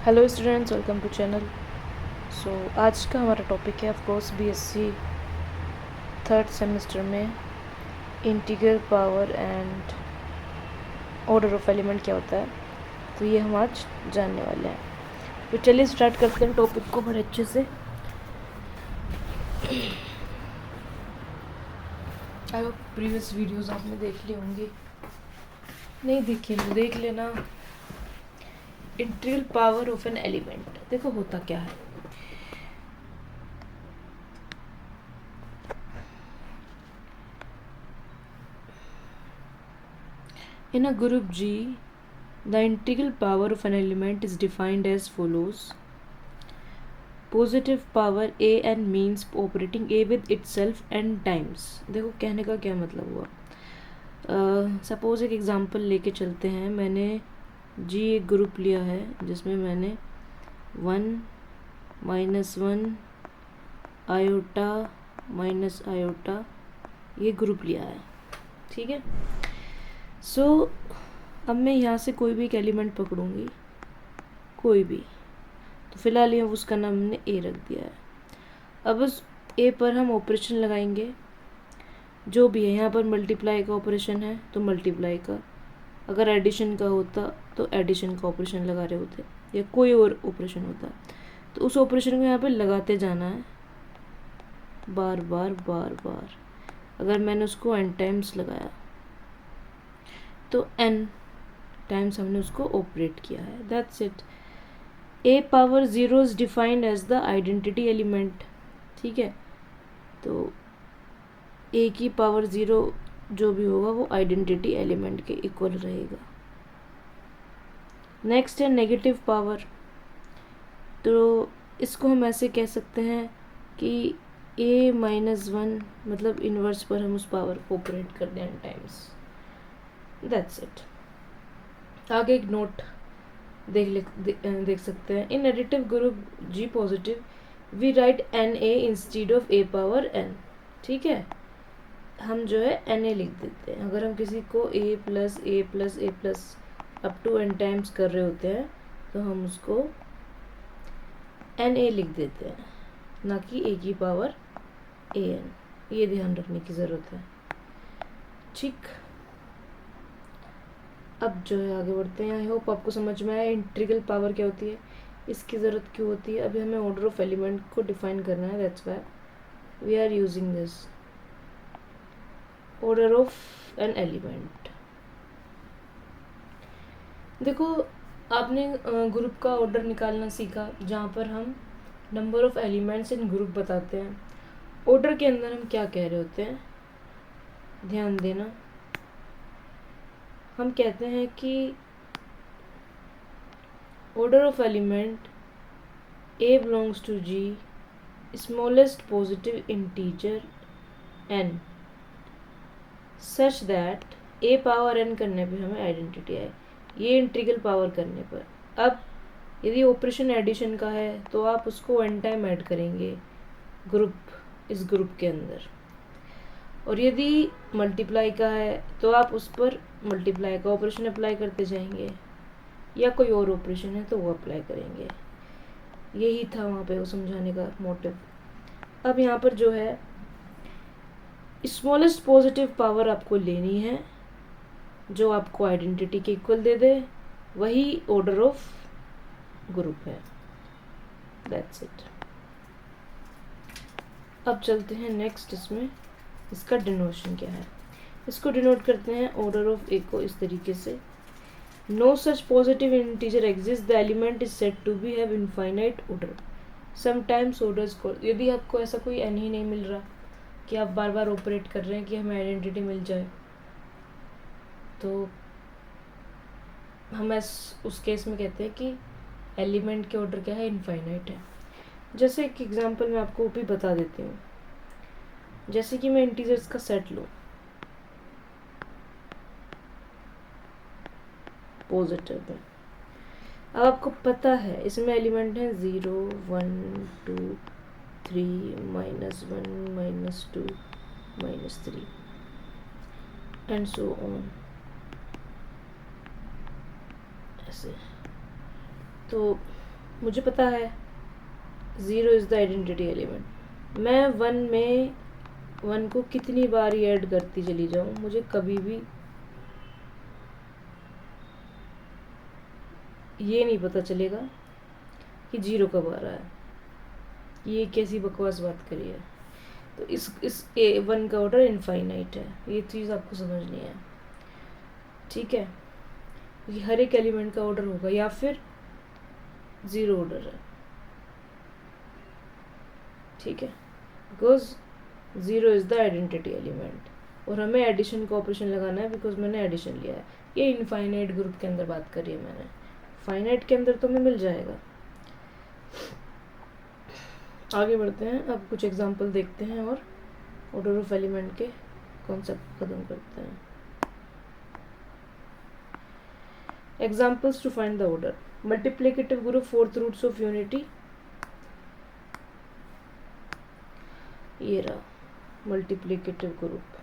Hello students, welcome to channel. आज का हमारा टॉपिक है of course BSc third semester में integral power and order of element क्या होता है। तो ये हम आज जानने वाले हैं। तो चलिए स्टार्ट करते हैं टॉपिक को बड़े अच्छे से। आई होप प्रीवियस वीडियोस आपने देख ली होंगी, नहीं देखी तो देख लेना। Integral power of an element देखो होता क्या है। In a group G, the integral power of an element is defined as follows. Positive power a n means operating a with itself n times. देखो कहने का क्या मतलब हुआ। सपोज एक एग्जांपल लेके चलते हैं। मैंने G एक ग्रुप लिया है जिसमें मैंने 1 -1 आयोटा माइनस आयोटा ये ग्रुप लिया है, ठीक है। अब मैं यहाँ से कोई भी एक एलिमेंट पकड़ूंगी, कोई भी, तो फिलहाल ये उसका नाम हमने ए रख दिया है। अब उस ए पर हम ऑपरेशन लगाएंगे, जो भी है। यहाँ पर मल्टीप्लाई का ऑपरेशन है तो मल्टीप्लाई का, अगर एडिशन का होता तो एडिशन का ऑपरेशन लगा रहे होते, या कोई और ऑपरेशन होता तो उस ऑपरेशन को यहाँ पर लगाते जाना है बार बार बार बार। अगर मैंने उसको n टाइम्स लगाया तो n टाइम्स हमने उसको ऑपरेट किया है। That's it. A power 0 is defined as the identity element, ठीक है। तो ए की पावर 0 जो भी होगा वो आइडेंटिटी एलिमेंट के इक्वल रहेगा। नेक्स्ट है नेगेटिव पावर। तो इसको हम ऐसे कह सकते हैं कि a -1 मतलब इनवर्स पर हम उस पावर को ऑपरेट कर दें n टाइम्स। That's it. आगे एक नोट देख सकते हैं। In additive group G positive we write Na instead of a power n, ठीक है। हम जो है Na लिख देते हैं। अगर हम किसी को a+a+a+ up to n times कर रहे होते हैं तो हम उसको Na लिख देते हैं, ना कि a की पावर an। ये ध्यान रखने की ज़रूरत है, ठीक। अब जो है आगे बढ़ते हैं। आई होप आपको समझ में आया इंटीग्रल पावर क्या होती है, इसकी ज़रूरत क्यों होती है। अभी हमें ऑर्डर ऑफ एलिमेंट को डिफाइन करना है। That's why we are using this order of an element. देखो आपने ग्रुप का ऑर्डर निकालना सीखा, जहाँ पर हम number of elements in group बताते हैं। ऑर्डर के अंदर हम क्या कह रहे होते हैं, ध्यान देना। हम कहते हैं कि order of element a belongs to G, smallest positive integer n, such that a power n करने पे हमें आइडेंटिटी आए, ये इंटीग्रल पावर करने पर। अब यदि ऑपरेशन एडिशन का है तो आप उसको n टाइम ऐड करेंगे इस ग्रुप के अंदर, और यदि मल्टीप्लाई का है तो आप उस पर मल्टीप्लाई का ऑपरेशन अप्लाई करते जाएंगे, या कोई और ऑपरेशन है तो वो अप्लाई करेंगे। यही था वहाँ पे वो समझाने का मोटिव। अब यहाँ पर जो है स्मॉलेस्ट पॉजिटिव पावर आपको लेनी है, जो आपको आइडेंटिटी के इक्वल दे दे, वही ऑर्डर ऑफ ग्रुप है। That's it. अब चलते हैं नेक्स्ट। इसमें इसका डिनोशन क्या है, इसको डिनोट करते हैं ऑर्डर ऑफ ए को इस तरीके से। No such positive integer exist, the element is said to be have infinite order. Sometimes orders को, यदि आपको ऐसा कोई एन ही नहीं मिल रहा कि आप बार बार ऑपरेट कर रहे हैं कि हमें आइडेंटिटी मिल जाए, तो हम उस केस में कहते हैं कि एलिमेंट के ऑर्डर क्या है, इनफाइनाइट है। जैसे एक एग्जांपल मैं आपको भी बता देती हूँ। जैसे कि मैं इंटीजर्स का सेट लूँ, पॉजिटिव में। अब आपको पता है इसमें एलिमेंट है 0 1 2 3 -1 -2 -3 एंड सो ऑन, ऐसे। तो मुझे पता है 0 इज़ द आइडेंटिटी एलिमेंट। मैं 1 में 1 को कितनी बार ऐड करती चली जाऊँ, मुझे कभी भी ये नहीं पता चलेगा कि 0 कब आ रहा है। ये कैसी बकवास बात करी है। तो इस A1 का ऑर्डर इनफाइनाइट है, ये चीज़ आपको समझनी है, ठीक है। ये हर एक एलिमेंट का ऑर्डर होगा या फिर 0 ऑर्डर है, ठीक है, because 0 is the identity element. और हमें एडिशन का ऑपरेशन लगाना है बिकॉज मैंने एडिशन लिया है। ये इनफाइनाइट ग्रुप के अंदर बात करी है मैंने, फाइनाइट के अंदर तो हमें मिल जाएगा। आगे बढ़ते हैं, अब कुछ एग्जांपल देखते हैं और ऑर्डर ऑफ एलिमेंट के कॉन्सेप्ट खत्म करते हैं। Examples to find the order. Multiplicative group, fourth roots of unity, ये रहा मल्टीप्लिकेटिव ग्रुप।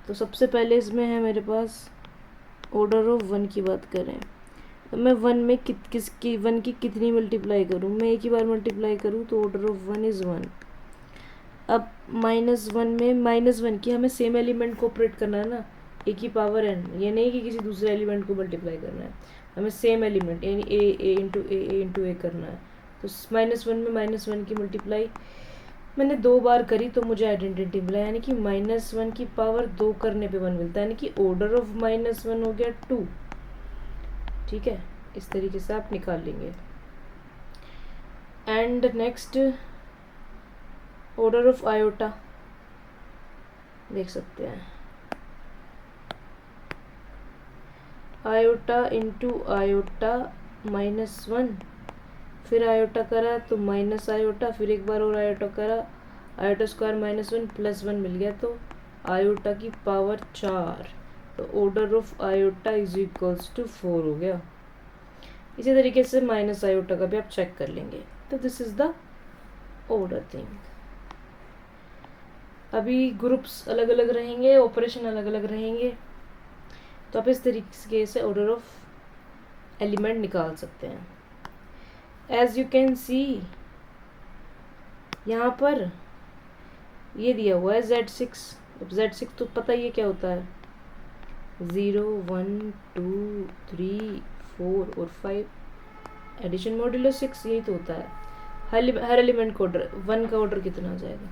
तो सबसे पहले इसमें है मेरे पास ऑर्डर ऑफ 1 की बात करें तो मैं 1 में किसकी 1 की कितनी मल्टीप्लाई करूँ, मैं एक ही बार मल्टीप्लाई करूँ तो ऑर्डर ऑफ 1 इज़ 1। अब -1 में -1 की हमें सेम एलिमेंट को ऑपरेट करना है ना, ए की पावर n, ये नहीं कि किसी दूसरे एलिमेंट को मल्टीप्लाई करना है, हमें सेम एलिमेंट यानी ए इंटू ए करना है। तो -1 में -1 की मल्टीप्लाई मैंने 2 बार करी तो मुझे आइडेंटिटी मिला, यानी कि -1 की पावर 2 करने पे 1 मिलता है, यानी कि ऑर्डर ऑफ -1 हो गया 2, ठीक है। इस तरीके से आप निकाल लेंगे। And next order of iota देख सकते हैं, आयोटा इंटू आयोटा -1, फिर आयोटा करा तो माइनस आयोटा, फिर एक बार और आयोटा करा, आयोटा स्क्वायर -1 +1 मिल गया, तो आयोटा की पावर 4, तो order of iota is equals to 4 हो गया। इसी तरीके से माइनस आयोटा का भी आप चेक कर लेंगे। तो this is the order thing. अभी ग्रुप्स अलग अलग रहेंगे, ऑपरेशन अलग अलग रहेंगे, तो आप इस तरीके से ऑर्डर ऑफ एलिमेंट निकाल सकते हैं। एज यू कैन सी यहाँ पर ये दिया हुआ है Z6। अब Z6 तो पता ही है क्या होता है, 0 1 2 3 4 और 5, एडिशन मॉड्यूलो 6, यही तो होता है। हर एलिमेंट का ऑर्डर 1 का ऑर्डर कितना आ जाएगा,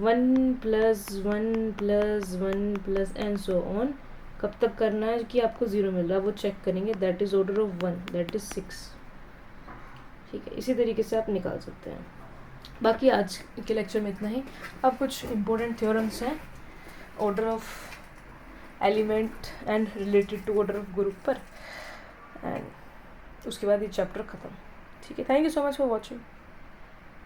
1 + 1 + 1 + एंड सो ऑन। कब तक करना है कि आपको 0 मिल रहा है वो चेक करेंगे, that is order of 1, that is 6, ठीक है। इसी तरीके से आप निकाल सकते हैं। बाकी आज के लेक्चर में इतना ही। अब कुछ इम्पोर्टेंट थ्योरम्स हैं order of element and related to order of group पर, एंड उसके बाद ये चैप्टर ख़त्म, ठीक है। Thank you so much for watching.